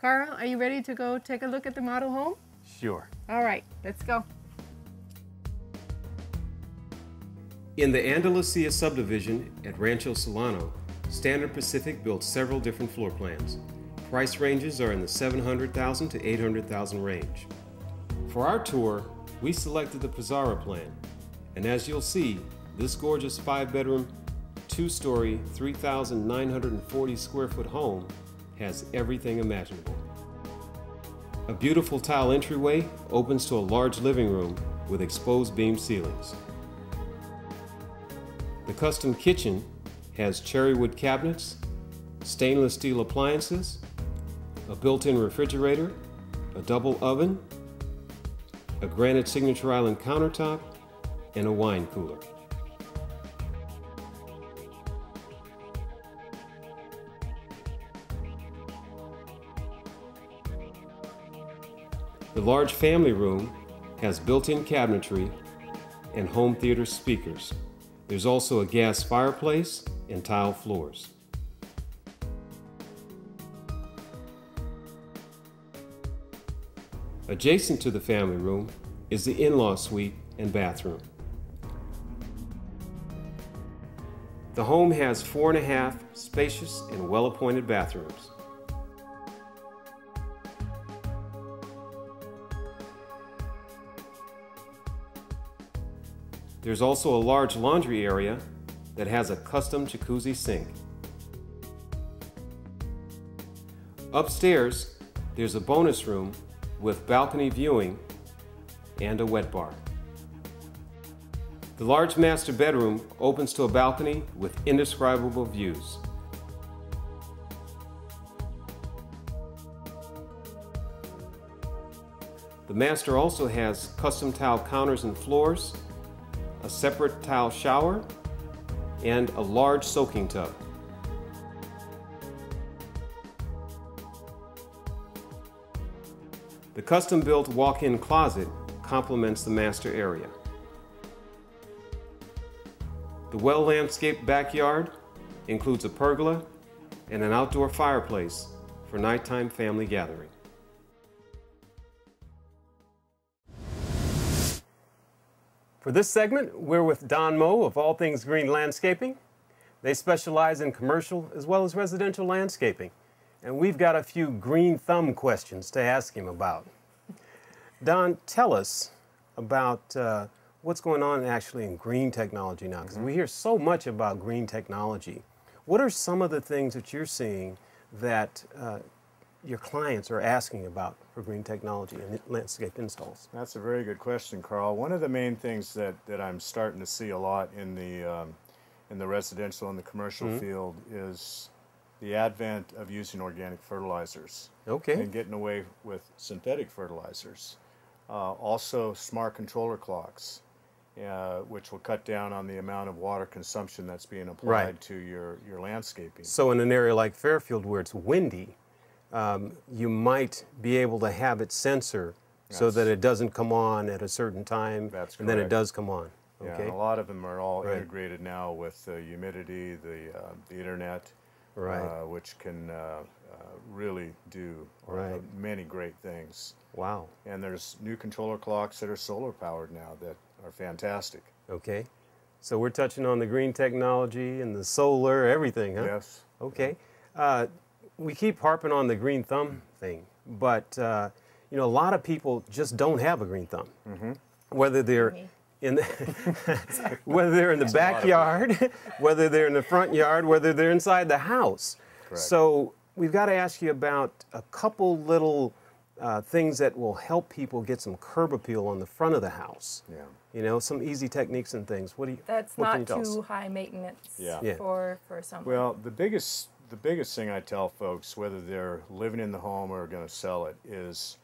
Carl, are you ready to go take a look at the model home? Sure. All right, let's go. In the Andalucia subdivision at Rancho Solano, Standard Pacific built several different floor plans. Price ranges are in the $700,000 to $800,000 range. For our tour, we selected the Pizarro plan, and as you'll see, this gorgeous 5-bedroom, 2-story, 3,940 square foot home has everything imaginable. A beautiful tile entryway opens to a large living room with exposed beam ceilings. The custom kitchen has cherry wood cabinets, stainless steel appliances, a built-in refrigerator, a double oven, a granite signature island countertop, and a wine cooler. The large family room has built-in cabinetry and home theater speakers. There's also a gas fireplace and tile floors. Adjacent to the family room is the in-law suite and bathroom. The home has 4.5 spacious and well-appointed bathrooms. There's also a large laundry area that has a custom jacuzzi sink. Upstairs, there's a bonus room with balcony viewing and a wet bar. The large master bedroom opens to a balcony with indescribable views. The master also has custom tile counters and floors, a separate tile shower, and a large soaking tub. The custom-built walk-in closet complements the master area. The well-landscaped backyard includes a pergola and an outdoor fireplace for nighttime family gathering. For this segment, we're with Don Moe of All Things Green Landscaping. They specialize in commercial as well as residential landscaping. And we've got a few green thumb questions to ask him about. Don, tell us about what's going on actually in green technology now, because we hear so much about green technology. What are some of the things that you're seeing that your clients are asking about for green technology and landscape installs? That's a very good question, Carl. One of the main things that I'm starting to see a lot in the residential and the commercial field is the advent of using organic fertilizers. Okay. And getting away with synthetic fertilizers. Also smart controller clocks, which will cut down on the amount of water consumption that's being applied to your landscaping. So in an area like Fairfield where it's windy, you might be able to have it censor so that it doesn't come on at a certain time, and then it does come on. Yeah, Okay. and a lot of them are all integrated now with humidity, the internet, which can really do many great things. Wow. And there's new controller clocks that are solar powered now that are fantastic. Okay. So we're touching on the green technology and the solar, everything, huh? Yes. Okay. We keep harping on the green thumb thing, but you know, a lot of people just don't have a green thumb. Whether they're in the whether they're in the backyard, whether they're in the front yard, whether they're inside the house. Correct. So we've got to ask you about a couple little things that will help people get some curb appeal on the front of the house. Yeah. You know, some easy techniques and things. What do you? That's what can not you tell us? too high maintenance Yeah. for someone. Well, the biggest thing I tell folks, whether they're living in the home or going to sell it, is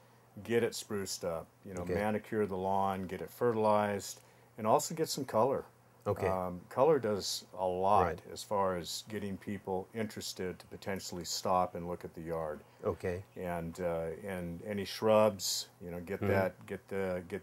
get it spruced up. You know, manicure the lawn, get it fertilized, and also get some color. Okay. Color does a lot as far as getting people interested to potentially stop and look at the yard. Okay. And any shrubs, you know, get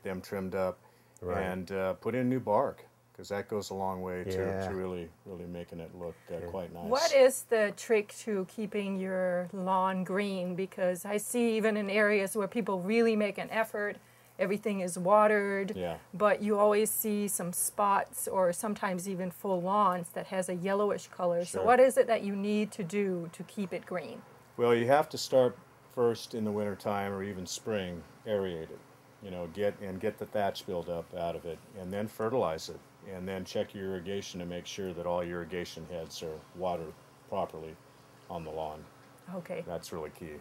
them trimmed up, and put in new bark. because that goes a long way to really making it look quite nice. What is the trick to keeping your lawn green? Because I see even in areas where people really make an effort, everything is watered, but you always see some spots or sometimes even full lawns that has a yellowish color. Sure. So what is it that you need to do to keep it green? Well, you have to start first in the wintertime or even spring, aerate it. You know, get the thatch buildup out of it, and then fertilize it, and then check your irrigation to make sure that all your irrigation heads are watered properly on the lawn. Okay. That's really key.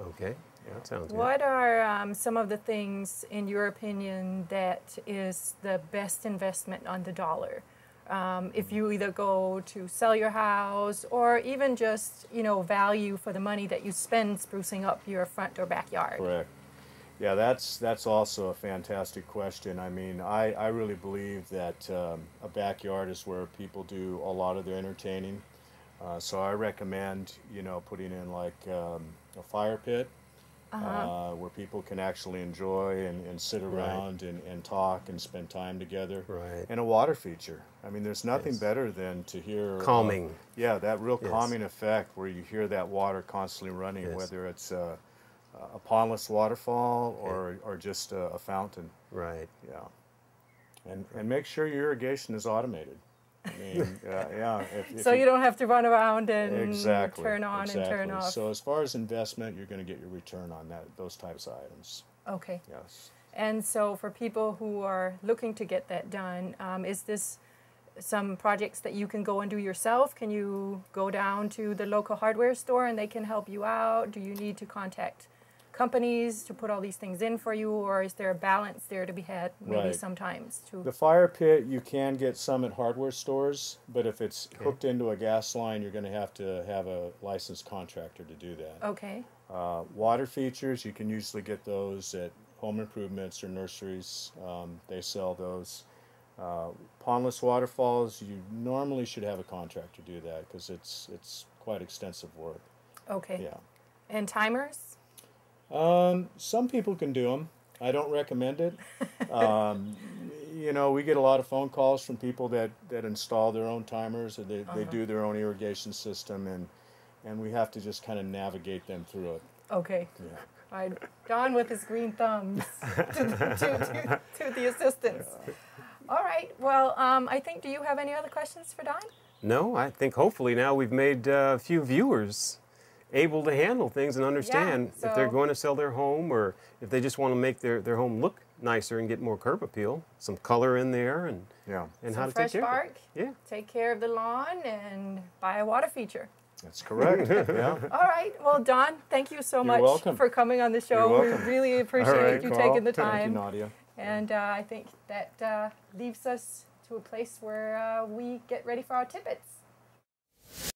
Okay, that sounds good. What are some of the things, in your opinion, that is the best investment on the dollar? If you either go to sell your house or even just, you know, value for the money that you spend sprucing up your front or backyard. Correct. Yeah, that's also a fantastic question. I mean, I really believe that a backyard is where people do a lot of their entertaining. So I recommend, you know, putting in like a fire pit where people can actually enjoy and sit around and talk and spend time together. Right. And a water feature. I mean, there's nothing better than to hear calming. That real calming effect where you hear that water constantly running, whether it's a pondless waterfall or just a fountain. Right. Yeah. And make sure your irrigation is automated. I mean, So you don't have to run around and turn on exactly. and turn off. So as far as investment, you're going to get your return on those types of items. Okay. Yes. And so for people who are looking to get that done, is this some projects that you can go and do yourself? Can you go down to the local hardware store and they can help you out? Do you need to contact companies to put all these things in for you, or is there a balance there to be had maybe sometimes too? The fire pit, you can get some at hardware stores, but if it's hooked into a gas line, you're going to have a licensed contractor to do that. Okay. Water features, you can usually get those at home improvements or nurseries. They sell those. Pondless waterfalls, you normally should have a contractor do that because it's quite extensive work. Okay. Yeah. And timers? Some people can do them. I don't recommend it. You know, we get a lot of phone calls from people that install their own timers, or they do their own irrigation system, and we have to just kind of navigate them through it. Okay. Yeah. All right. Don with his green thumbs to the assistants. All right. Well, I think, do you have any other questions for Don? No, I think hopefully now we've made a few viewers able to handle things and understand if they're going to sell their home, or if they just want to make their home look nicer and get more curb appeal, some color in there, and how to take care of it. Yeah. Take care of the lawn and buy a water feature. That's correct. Yeah. All right. Well, Don, thank you so much for coming on the show. You're We welcome. really appreciate you taking the time. Thank you, Nadia. And I think that leaves us to a place where we get ready for our tidbits.